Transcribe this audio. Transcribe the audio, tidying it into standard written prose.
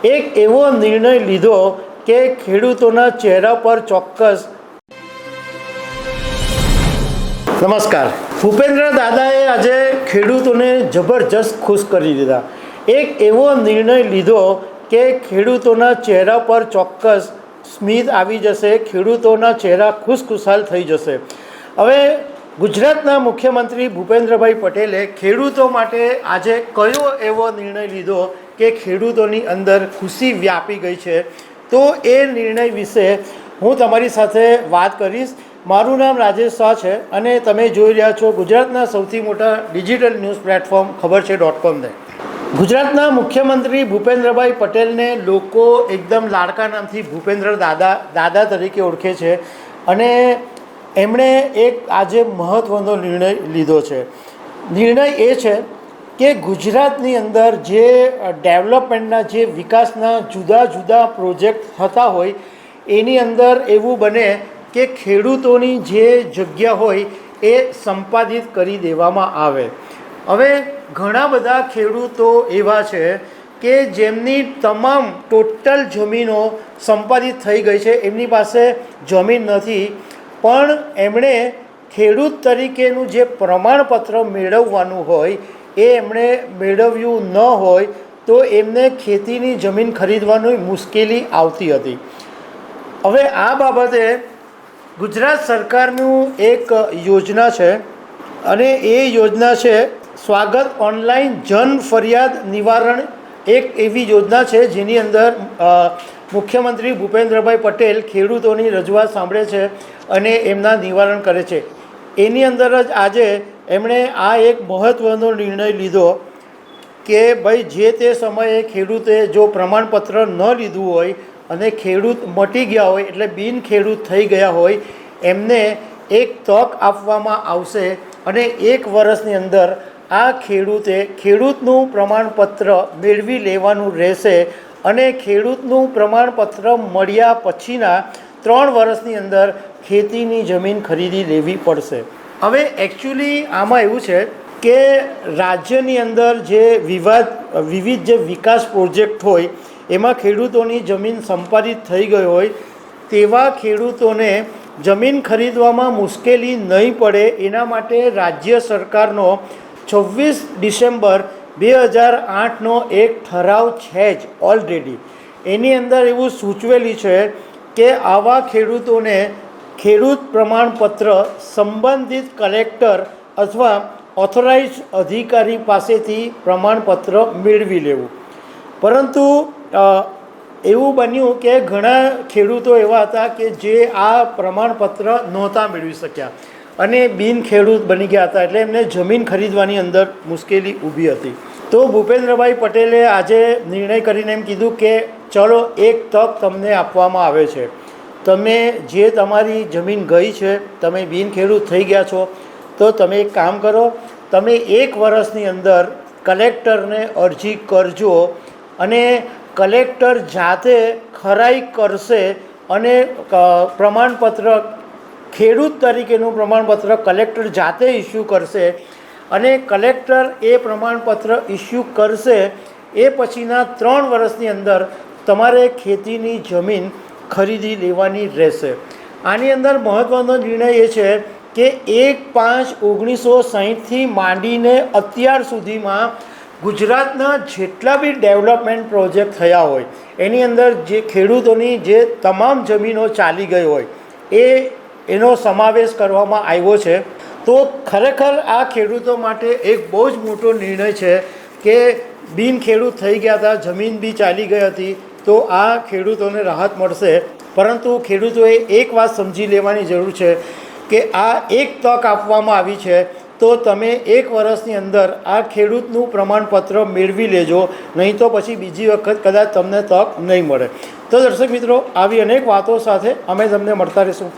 એક એવો નિર્ણય લીધો કે ખેડૂતોના ચહેરા પર ચોક્કસ નમસ્કાર. ભૂપેન્દ્ર દાદાએ આજે ખેડૂતોને જબરજસ્ત ખુશ કરી દીધા. એક એવો નિર્ણય લીધો કે ખેડૂતોના ચહેરા પર ચોક્કસ સ્મિત આવી જશે, ખેડૂતોના ચહેરા ખુશખુશાલ થઈ જશે. હવે ગુજરાતના મુખ્યમંત્રી ભૂપેન્દ્રભાઈ પટેલે ખેડૂતો માટે આજે કયો એવો નિર્ણય લીધો કે ખેડૂતોની અંદર ખુશી વ્યાપી ગઈ છે, તો એ નિર્ણય વિશે હું તમારી સાથે વાત કરીશ. મારું નામ રાજેશ શાહ છે અને તમે જોઈ રહ્યા છો ગુજરાતના સૌથી મોટા ડિજિટલ ન્યૂઝ પ્લેટફોર્મ ખબર છે .com ને. ગુજરાતના મુખ્યમંત્રી ભૂપેન્દ્રભાઈ પટેલને લોકો એકદમ લાડકા નામથી ભૂપેન્દ્ર દાદા તરીકે ઓળખે છે અને એમણે એક આજે મહત્ત્વનો નિર્ણય લીધો છે. નિર્ણય એ છે કે ગુજરાતની અંદર જે ડેવલપમેન્ટના જે વિકાસના જુદા જુદા પ્રોજેક્ટ થતા હોય એની અંદર એવું બને કે ખેડૂતોની જે જગ્યા હોય એ સંપાદિત કરી દેવામાં આવે. હવે ઘણા બધા ખેડૂતો એવા છે કે જેમની તમામ ટોટલ જમીનો સંપાદિત થઈ ગઈ છે, એમની પાસે જમીન નથી, પણ એમણે ખેડૂત તરીકેનું જે પ્રમાણપત્ર મેળવવાનું હોય એ એમણે મેળવ્યું ન હોય તો એમને ખેતીની જમીન ખરીદવાની મુશ્કેલી આવતી હતી. હવે આ બાબતે ગુજરાત સરકારનું એક યોજના છે અને એ યોજના છે સ્વાગત ઓનલાઈન જન ફરિયાદ નિવારણ. એક એવી યોજના છે જેની અંદર મુખ્યમંત્રી ભૂપેન્દ્રભાઈ પટેલ ખેડૂતોની રજૂઆત સાંભળે છે અને એમના નિવારણ કરે છે. એની અંદર જ આજે એમણે આ એક મહત્ત્વનો નિર્ણય લીધો કે ભાઈ જે તે સમયે ખેડૂતે જો પ્રમાણપત્ર ન લીધું હોય અને ખેડૂત મટી ગયા હોય એટલે બિન ખેડૂત થઈ ગયા હોય એમને એક તક આપવામાં આવશે અને 1 વર્ષની અંદર આ ખેડૂતે ખેડૂતનું પ્રમાણપત્ર મેળવી લેવાનું રહેશે અને ખેડૂતનું પ્રમાણપત્ર મળ્યા પછીના 3 વર્ષની અંદર ખેતીની જમીન ખરીદી લેવી પડશે. હવે એકચ્યુઅલી આમાં એવું છે કે રાજ્યની અંદર જે વિવિધ જે વિકાસ પ્રોજેક્ટ હોય એમાં ખેડૂતોની જમીન સંપાદિત થઈ ગઈ હોય તેવા ખેડૂતોને જમીન ખરીદવામાં મુશ્કેલી નહીં પડે એના માટે રાજ્ય સરકારનો 26 ડિસેમ્બર 2008નો એક ઠરાવ છે જ ઓલરેડી. એની અંદર એવું સૂચવેલી છે કે આવા ખેડૂતોને ખેડૂત પ્રમાણપત્ર સંબંધિત કલેક્ટર અથવા ઓથોરાઇઝ અધિકારી પાસેથી પ્રમાણપત્ર મેળવી લેવું. પરંતુ એવું બન્યું કે ઘણા ખેડૂતો એવા હતા કે જે આ પ્રમાણપત્ર નહોતા મેળવી શક્યા અને બિન ખેડૂત બની ગયા હતા, એટલે એમને જમીન ખરીદવાની અંદર મુશ્કેલી ઊભી હતી. તો ભૂપેન્દ્રભાઈ પટેલે આજે નિર્ણય કરીને એમ કીધું કે ચલો એક તક તમને આપવામાં આવે છે, તમે જે તમારી જમીન ગઈ છે, તમે બિન ખેડૂત થઈ ગયા છો, તો તમે એક કામ કરો, તમે 1 વર્ષની અંદર કલેક્ટરને અરજી કરજો અને કલેક્ટર જાતે ખરાઈ કરશે અને પ્રમાણપત્ર ખેડૂત તરીકેનું પ્રમાણપત્ર કલેક્ટર જાતે ઇસ્યુ કરશે અને કલેક્ટર એ પ્રમાણપત્ર ઇસ્યુ કરશે એ પછીના 3 વર્ષની અંદર તમારે ખેતીની જમીન ખરીદી લેવાની રહેશે. આની અંદર મહત્ત્વનો નિર્ણય એ છે કે 1/5/1960થી માંડીને અત્યાર સુધીમાં ગુજરાતના જેટલા બી ડેવલપમેન્ટ પ્રોજેક્ટ થયા હોય એની અંદર જે ખેડૂતોની જે તમામ જમીનો ચાલી ગઈ હોય એનો સમાવેશ કરવામાં આવ્યો છે. તો ખરેખર આ ખેડૂતો માટે એક બહુ જ મોટો નિર્ણય છે કે બિન ખેડૂત થઈ ગયા હતા, જમીન બી ચાલી ગઈ હતી, તો આ ખેડૂતોને રાહત મળશે. પરંતુ ખેડૂતોએ એક વાત સમજી લેવાની જરૂર છે કે આ એક તક આપવામાં આવી છે, તો તમે 1 વર્ષની અંદર આ ખેડૂતનું પ્રમાણપત્ર મેળવી લેજો, નહીં તો પછી બીજી વખત કદાચ તમને તક નહીં મળે. તો દર્શક મિત્રો, આવી અનેક વાતો સાથે અમે તમને મળતા રહીશું.